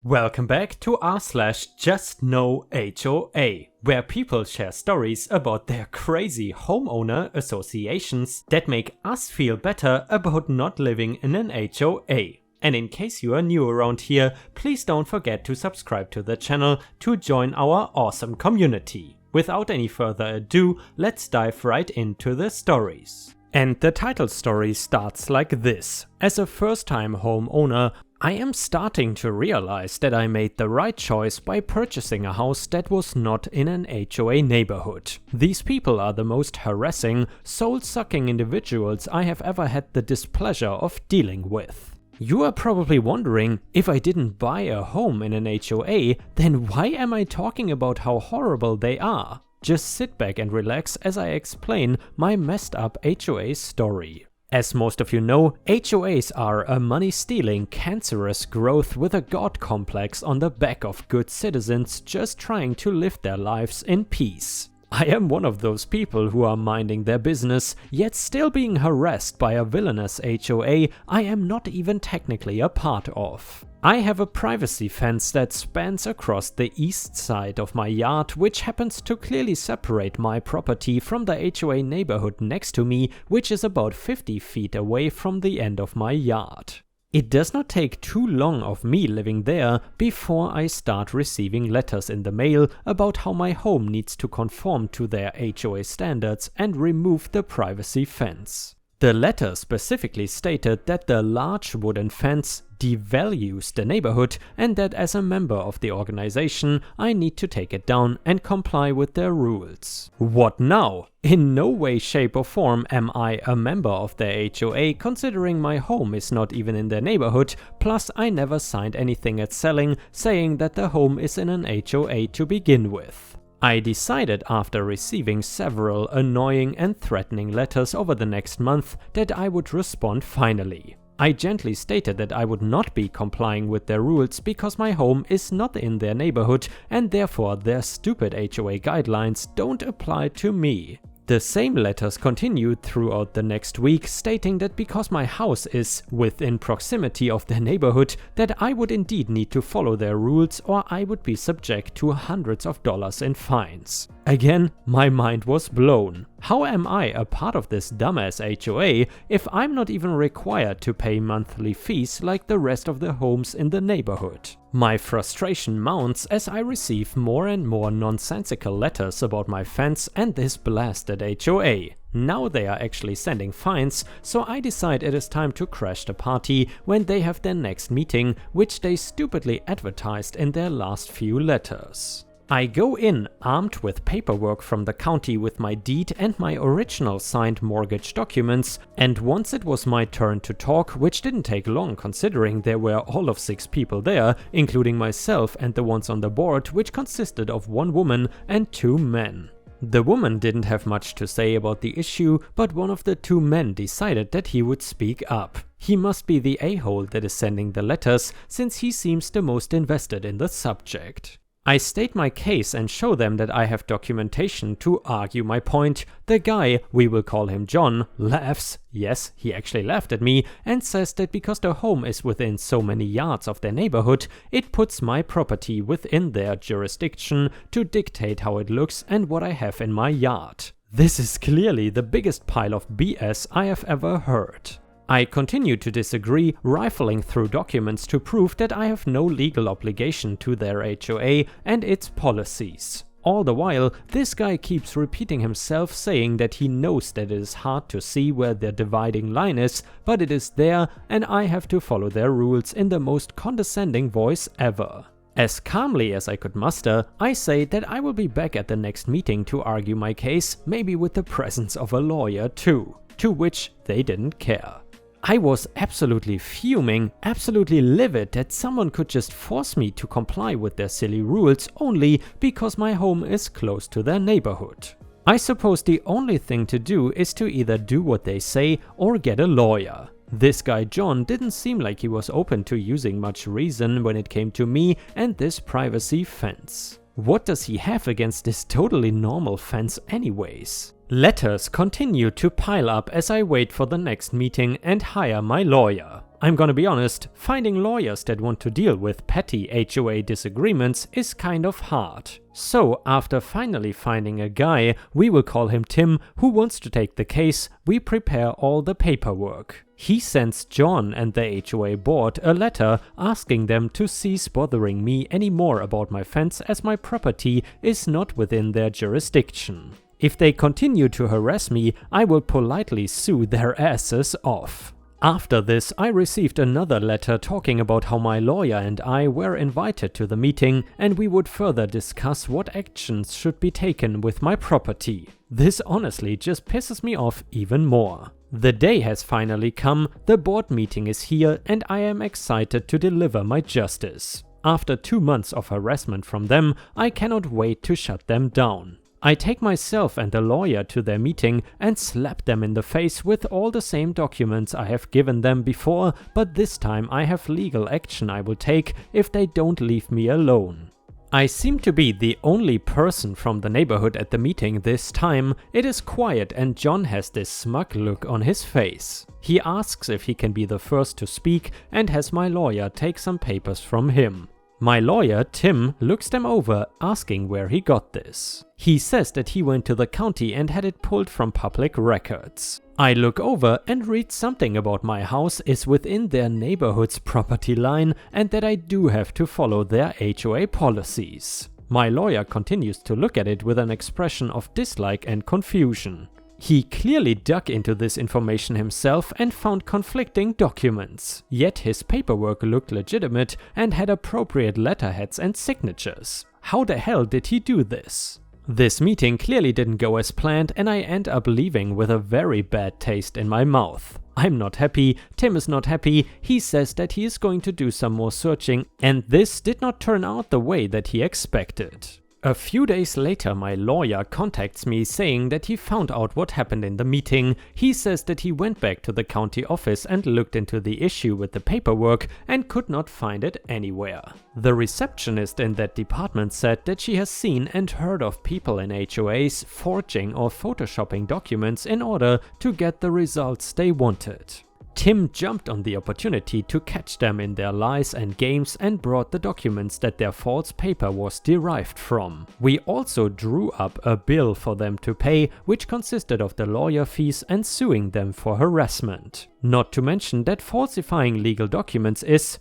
Welcome back to r/JustKnowHOA, where people share stories about their crazy homeowner associations that make us feel better about not living in an HOA. And in case you are new around here, please don't forget to subscribe to the channel to join our awesome community. Without any further ado, let's dive right into the stories. And the title story starts like this. As a first-time homeowner, I am starting to realize that I made the right choice by purchasing a house that was not in an HOA neighborhood. These people are the most harassing, soul-sucking individuals I have ever had the displeasure of dealing with. You are probably wondering, if I didn't buy a home in an HOA, then why am I talking about how horrible they are? Just sit back and relax as I explain my messed up HOA story. As most of you know, HOAs are a money-stealing, cancerous growth with a god complex on the back of good citizens just trying to live their lives in peace. I am one of those people who are minding their business, yet still being harassed by a villainous HOA I am not even technically a part of. I have a privacy fence that spans across the east side of my yard, which happens to clearly separate my property from the HOA neighborhood next to me, which is about 50 feet away from the end of my yard. It does not take too long of me living there before I start receiving letters in the mail about how my home needs to conform to their HOA standards and remove the privacy fence. The letter specifically stated that the large wooden fence devalues the neighborhood and that as a member of the organization I need to take it down and comply with their rules. What now? In no way, shape or form am I a member of the HOA, considering my home is not even in their neighborhood, plus I never signed anything at selling saying that the home is in an HOA to begin with. I decided after receiving several annoying and threatening letters over the next month that I would respond finally. I gently stated that I would not be complying with their rules because my home is not in their neighborhood and therefore their stupid HOA guidelines don't apply to me. The same letters continued throughout the next week, stating that because my house is within proximity of their neighborhood, that I would indeed need to follow their rules or I would be subject to hundreds of dollars in fines. Again, my mind was blown. How am I a part of this dumbass HOA if I'm not even required to pay monthly fees like the rest of the homes in the neighborhood? My frustration mounts as I receive more and more nonsensical letters about my fence and this blasted HOA. Now they are actually sending fines, so I decide it is time to crash the party when they have their next meeting, which they stupidly advertised in their last few letters. I go in armed with paperwork from the county with my deed and my original signed mortgage documents, and once it was my turn to talk, which didn't take long considering there were all of 6 people there, including myself and the ones on the board, which consisted of 1 woman and 2 men. The woman didn't have much to say about the issue, but one of the 2 men decided that he would speak up. He must be the a-hole that is sending the letters, since he seems the most invested in the subject. I state my case and show them that I have documentation to argue my point. The guy, we will call him John, laughs, yes, he actually laughed at me, and says that because the home is within so many yards of their neighborhood, it puts my property within their jurisdiction to dictate how it looks and what I have in my yard. This is clearly the biggest pile of BS I have ever heard. I continue to disagree, rifling through documents to prove that I have no legal obligation to their HOA and its policies. All the while, this guy keeps repeating himself, saying that he knows that it is hard to see where their dividing line is, but it is there and I have to follow their rules in the most condescending voice ever. As calmly as I could muster, I say that I will be back at the next meeting to argue my case, maybe with the presence of a lawyer too, to which they didn't care. I was absolutely fuming, absolutely livid that someone could just force me to comply with their silly rules only because my home is close to their neighborhood. I suppose the only thing to do is to either do what they say or get a lawyer. This guy John didn't seem like he was open to using much reason when it came to me and this privacy fence. What does he have against this totally normal fence anyways? Letters continue to pile up as I wait for the next meeting and hire my lawyer. I'm gonna be honest, finding lawyers that want to deal with petty HOA disagreements is kind of hard. So after finally finding a guy, we will call him Tim, who wants to take the case, we prepare all the paperwork. He sends John and the HOA board a letter asking them to cease bothering me anymore about my fence as my property is not within their jurisdiction. If they continue to harass me, I will politely sue their asses off. After this, I received another letter talking about how my lawyer and I were invited to the meeting and we would further discuss what actions should be taken with my property. This honestly just pisses me off even more. The day has finally come, the board meeting is here and I am excited to deliver my justice. After 2 months of harassment from them, I cannot wait to shut them down. I take myself and the lawyer to their meeting and slap them in the face with all the same documents I have given them before, but this time I have legal action I will take if they don't leave me alone. I seem to be the only person from the neighborhood at the meeting this time. It is quiet and John has this smug look on his face. He asks if he can be the first to speak and has my lawyer take some papers from him. My lawyer, Tim, looks them over, asking where he got this. He says that he went to the county and had it pulled from public records. I look over and read something about my house is within their neighborhood's property line and that I do have to follow their HOA policies. My lawyer continues to look at it with an expression of dislike and confusion. He clearly dug into this information himself and found conflicting documents, yet his paperwork looked legitimate and had appropriate letterheads and signatures. How the hell did he do this? This meeting clearly didn't go as planned and I end up leaving with a very bad taste in my mouth. I'm not happy, Tim is not happy, he says that he is going to do some more searching and this did not turn out the way that he expected. A few days later, my lawyer contacts me saying that he found out what happened in the meeting. He says that he went back to the county office and looked into the issue with the paperwork and could not find it anywhere. The receptionist in that department said that she has seen and heard of people in HOAs forging or photoshopping documents in order to get the results they wanted. Tim jumped on the opportunity to catch them in their lies and games and brought the documents that their false paper was derived from. We also drew up a bill for them to pay, which consisted of the lawyer fees and suing them for harassment. Not to mention that falsifying legal documents is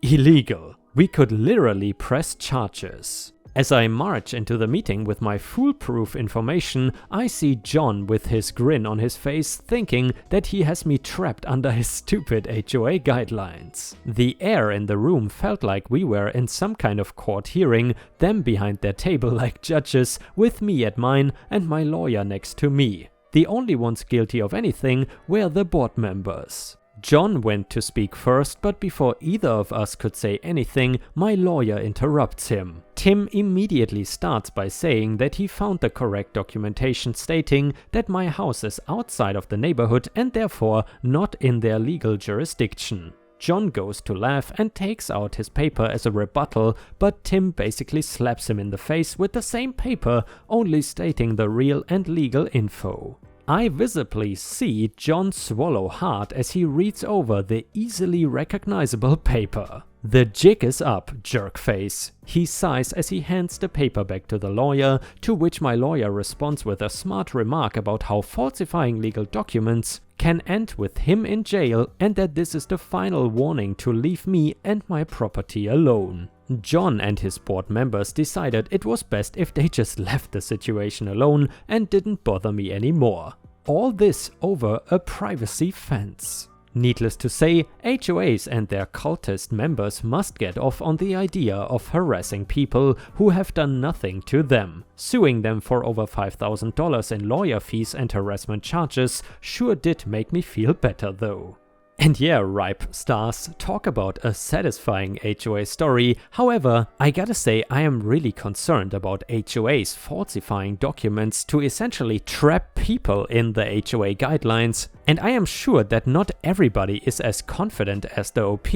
illegal. We could literally press charges. As I march into the meeting with my foolproof information, I see John with his grin on his face thinking that he has me trapped under his stupid HOA guidelines. The air in the room felt like we were in some kind of court hearing, them behind their table like judges, with me at mine and my lawyer next to me. The only ones guilty of anything were the board members. John went to speak first, but before either of us could say anything, my lawyer interrupts him. Tim immediately starts by saying that he found the correct documentation stating that my house is outside of the neighborhood and therefore not in their legal jurisdiction. John goes to laugh and takes out his paper as a rebuttal, but Tim basically slaps him in the face with the same paper, only stating the real and legal info. I visibly see John swallow hard as he reads over the easily recognizable paper. The jig is up, jerkface. He sighs as he hands the paper back to the lawyer, to which my lawyer responds with a smart remark about how falsifying legal documents can end with him in jail and that this is the final warning to leave me and my property alone. John and his board members decided it was best if they just left the situation alone and didn't bother me anymore. All this over a privacy fence. Needless to say, HOAs and their cultist members must get off on the idea of harassing people who have done nothing to them. Suing them for over $5,000 in lawyer fees and harassment charges sure did make me feel better though. And yeah, ripe stars, talk about a satisfying HOA story. However, I gotta say I am really concerned about HOAs falsifying documents to essentially trap people in the HOA guidelines. And I am sure that not everybody is as confident as the OP,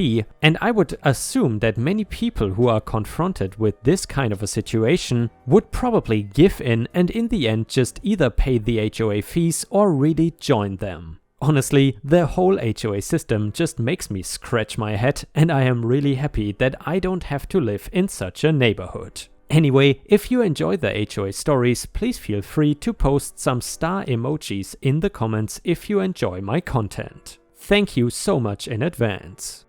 and I would assume that many people who are confronted with this kind of a situation would probably give in and in the end just either pay the HOA fees or really join them. Honestly, the whole HOA system just makes me scratch my head, and I am really happy that I don't have to live in such a neighborhood. Anyway, if you enjoy the HOA stories, please feel free to post some star emojis in the comments if you enjoy my content. Thank you so much in advance.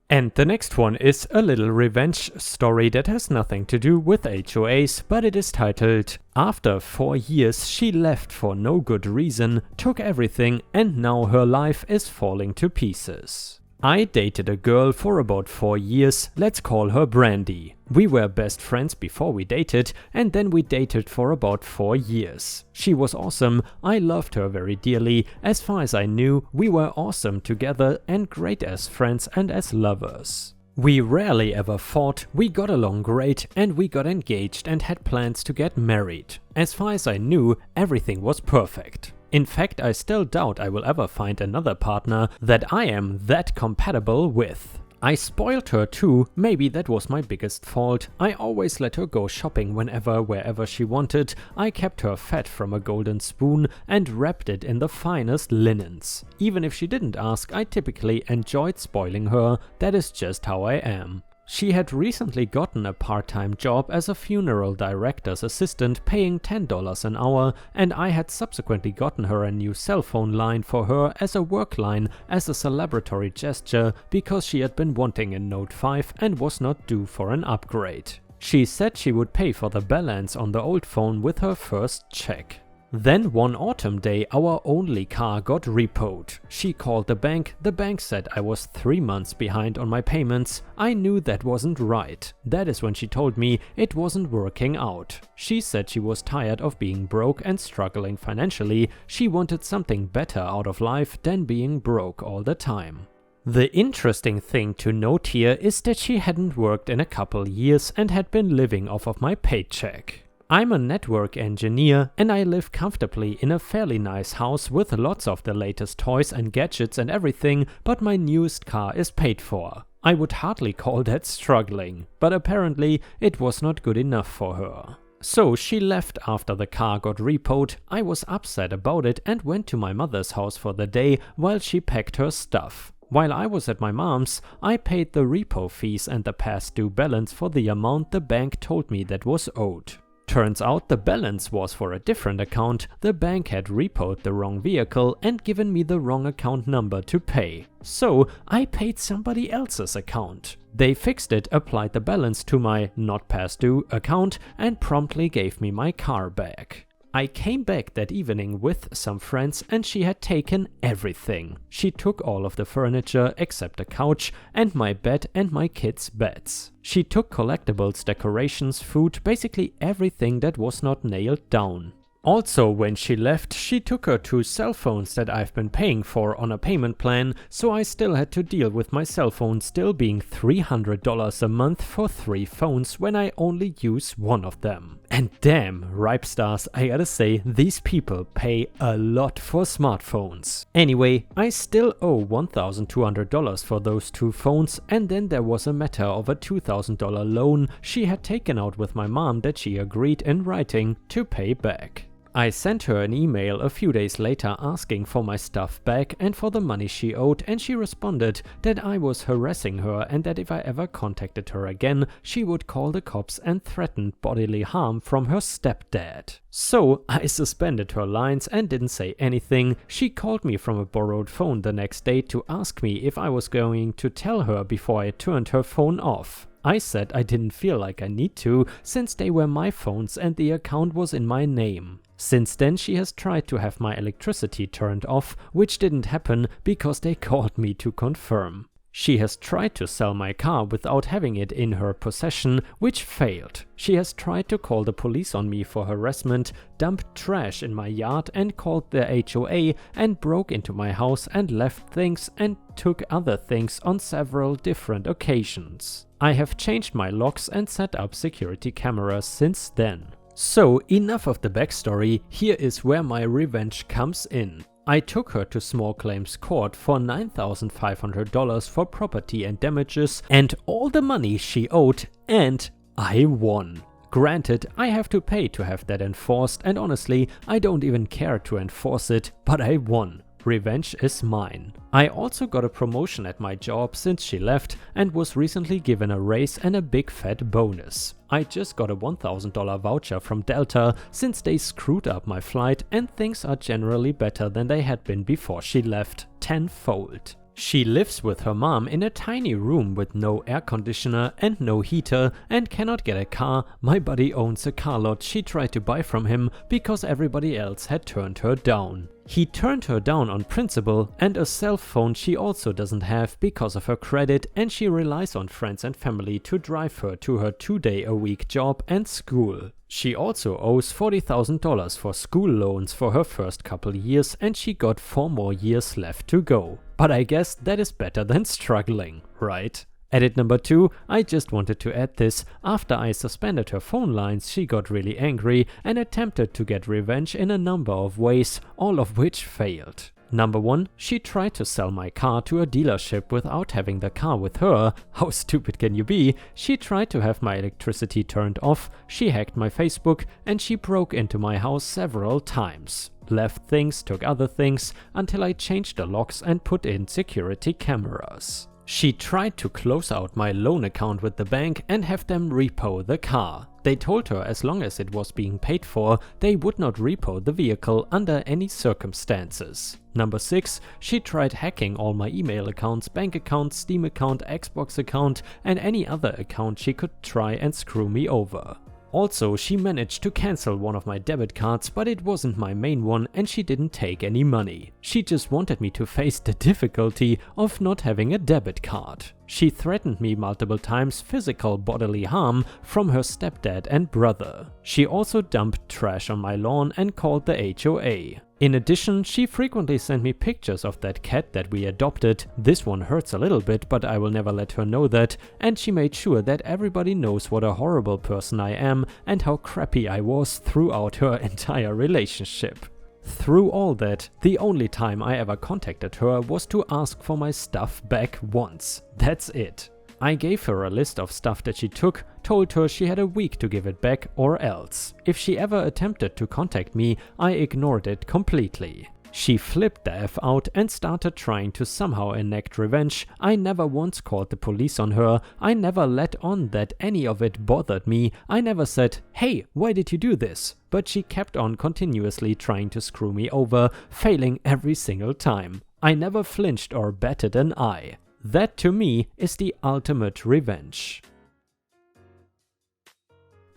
And the next one is a little revenge story that has nothing to do with HOAs, but it is titled, "After 4 years she left for no good reason, took everything, and now her life is falling to pieces." I dated a girl for about 4 years, let's call her Brandy. We were best friends before we dated, and then we dated for about 4 years. She was awesome, I loved her very dearly. As far as I knew, we were awesome together and great as friends and as lovers. We rarely ever fought, we got along great, and we got engaged and had plans to get married. As far as I knew, everything was perfect. In fact, I still doubt I will ever find another partner that I am that compatible with. I spoiled her too, maybe that was my biggest fault. I always let her go shopping wherever she wanted. I kept her fed from a golden spoon and wrapped it in the finest linens. Even if she didn't ask, I typically enjoyed spoiling her. That is just how I am. She had recently gotten a part-time job as a funeral director's assistant paying $10 an hour, and I had subsequently gotten her a new cell phone line for her as a work line as a celebratory gesture because she had been wanting a Note 5 and was not due for an upgrade. She said she would pay for the balance on the old phone with her first check. Then one autumn day our only car got repoed. She called the bank said I was 3 months behind on my payments. I knew that wasn't right. That is when she told me it wasn't working out. She said she was tired of being broke and struggling financially. She wanted something better out of life than being broke all the time. The interesting thing to note here is that she hadn't worked in a couple years and had been living off of my paycheck. I'm a network engineer and I live comfortably in a fairly nice house with lots of the latest toys and gadgets and everything, but my newest car is paid for. I would hardly call that struggling, but apparently it was not good enough for her. So she left after the car got repoed. I was upset about it and went to my mother's house for the day while she packed her stuff. While I was at my mom's, I paid the repo fees and the past due balance for the amount the bank told me that was owed. Turns out the balance was for a different account. The bank had repoed the wrong vehicle and given me the wrong account number to pay. So I paid somebody else's account. They fixed it, applied the balance to my not past due account and promptly gave me my car back. I came back that evening with some friends and she had taken everything. She took all of the furniture except a couch and my bed and my kids' beds. She took collectibles, decorations, food, basically everything that was not nailed down. Also, when she left, she took her 2 cell phones that I've been paying for on a payment plan, so I still had to deal with my cell phone still being $300 a month for 3 phones when I only use one of them. And damn, Ripe Stars, I gotta say, these people pay a lot for smartphones. Anyway, I still owe $1,200 for those 2 phones, and then there was a matter of a $2,000 loan she had taken out with my mom that she agreed in writing to pay back. I sent her an email a few days later asking for my stuff back and for the money she owed, and she responded that I was harassing her and that if I ever contacted her again, she would call the cops and threaten bodily harm from her stepdad. So I suspended her lines and didn't say anything. She called me from a borrowed phone the next day to ask me if I was going to tell her before I turned her phone off. I said I didn't feel like I need to, since they were my phones and the account was in my name. Since then she has tried to have my electricity turned off, which didn't happen because they called me to confirm. She has tried to sell my car without having it in her possession, which failed. She has tried to call the police on me for harassment, dumped trash in my yard and called the HOA and broke into my house and left things and took other things on several different occasions. I have changed my locks and set up security cameras since then. So enough of the backstory, here is where my revenge comes in. I took her to small claims court for $9,500 for property and damages and all the money she owed, and I won. Granted, I have to pay to have that enforced, and honestly, I don't even care to enforce it, but I won. Revenge is mine. I also got a promotion at my job since she left and was recently given a raise and a big fat bonus. I just got a $1,000 voucher from Delta since they screwed up my flight, and things are generally better than they had been before she left, tenfold. She lives with her mom in a tiny room with no air conditioner and no heater and cannot get a car. My buddy owns a car lot she tried to buy from him because everybody else had turned her down. He turned her down on principle, and a cell phone she also doesn't have because of her credit, and she relies on friends and family to drive her to her 2-day-a-week job and school. She also owes $40,000 for school loans for her first couple years, and she got 4 more years left to go. But I guess that is better than struggling, right? Edit number 2, I just wanted to add this. After I suspended her phone lines, she got really angry and attempted to get revenge in a number of ways, all of which failed. Number 1, she tried to sell my car to a dealership without having the car with her. How stupid can you be? She tried to have my electricity turned off, she hacked my Facebook, and she broke into my house several times. Left things, took other things, until I changed the locks and put in security cameras. She tried to close out my loan account with the bank and have them repo the car. They told her as long as it was being paid for, they would not repo the vehicle under any circumstances. Number 6, she tried hacking all my email accounts, bank account, Steam account, Xbox account, and any other account she could try and screw me over. Also, she managed to cancel one of my debit cards, but it wasn't my main one and she didn't take any money. She just wanted me to face the difficulty of not having a debit card. She threatened me multiple times physical bodily harm from her stepdad and brother. She also dumped trash on my lawn and called the HOA. In addition, she frequently sent me pictures of that cat that we adopted. This one hurts a little bit, but I will never let her know that. And she made sure that everybody knows what a horrible person I am and how crappy I was throughout her entire relationship. Through all that, the only time I ever contacted her was to ask for my stuff back once. That's it. I gave her a list of stuff that she took, told her she had a week to give it back or else. If she ever attempted to contact me, I ignored it completely. She flipped the F out and started trying to somehow enact revenge. I never once called the police on her. I never let on that any of it bothered me. I never said, "Hey, why did you do this?" But she kept on continuously trying to screw me over, failing every single time. I never flinched or batted an eye. That to me is the ultimate revenge.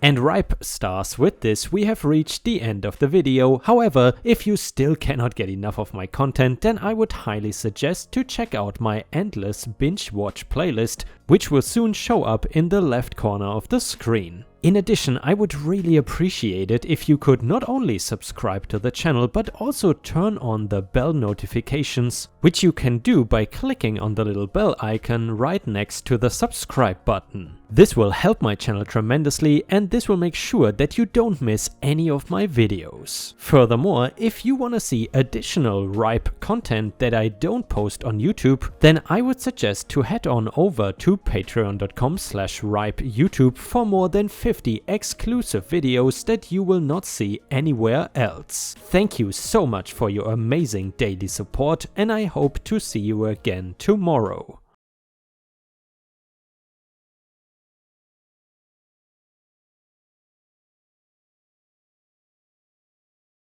And ripe stars, with this we have reached the end of the video. However, if you still cannot get enough of my content, then I would highly suggest to check out my endless binge watch playlist, which will soon show up in the left corner of the screen. In addition, I would really appreciate it if you could not only subscribe to the channel, but also turn on the bell notifications, which you can do by clicking on the little bell icon right next to the subscribe button. This will help my channel tremendously, and this will make sure that you don't miss any of my videos. Furthermore, if you want to see additional ripe content that I don't post on YouTube, then I would suggest to head on over to patreon.com/ripeyoutube for more than 50 exclusive videos that you will not see anywhere else. Thank you so much for your amazing daily support, and I hope to see you again tomorrow.